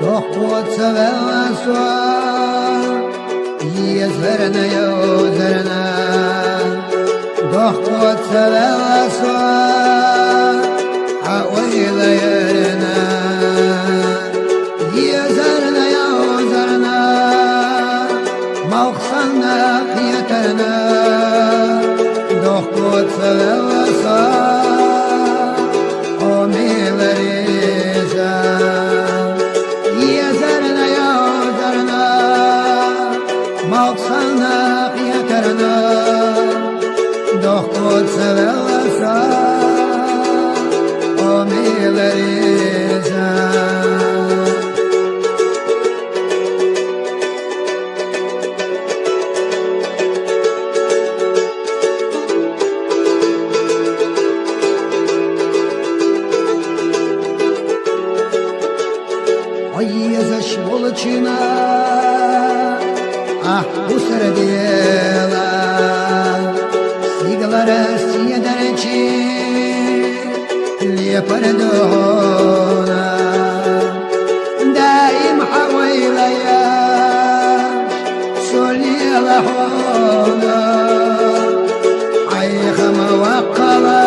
تخبط سواسوا يزرنا يوزرنا تخبط سواسوا حويل يرنا يزرنا يوزرنا موخصنا خيتنا تخبط سواسوا مقصنا خيترنا دخول سواسا أميل ريزا ويزش بولچنا bu sırdıla siglara siyadarci liyapardona daim hawailaya solila hona ayha mawaqala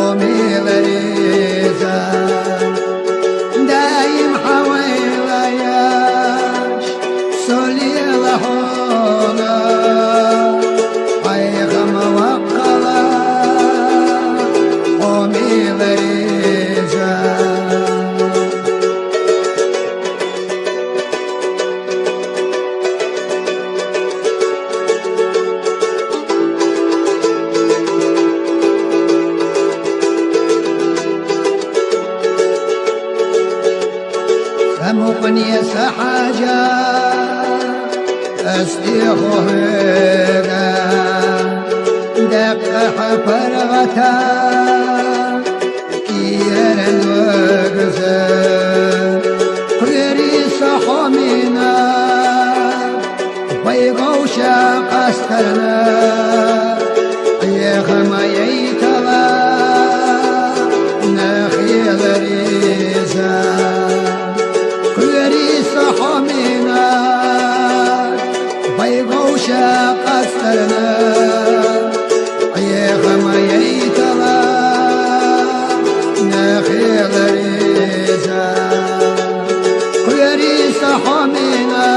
omilariza daim hawailaya هنا حيغم وقلا قومي بريزا سمقني سحاجا استيخوهيغا دقح فرغتا كيرن وغزر قيري صحومينا ويغوشا قسترنا يخما ييتلا نخيل ريزا قيري صحومينا ويغوشا قسترنا يخما ييتلا نخيل ريزا قيري صحومينا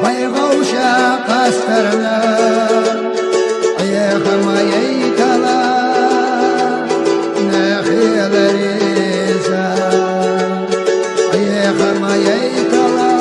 ويغوشا قسترنا يخما ييتلا نخيل ريزا يخما ييتلا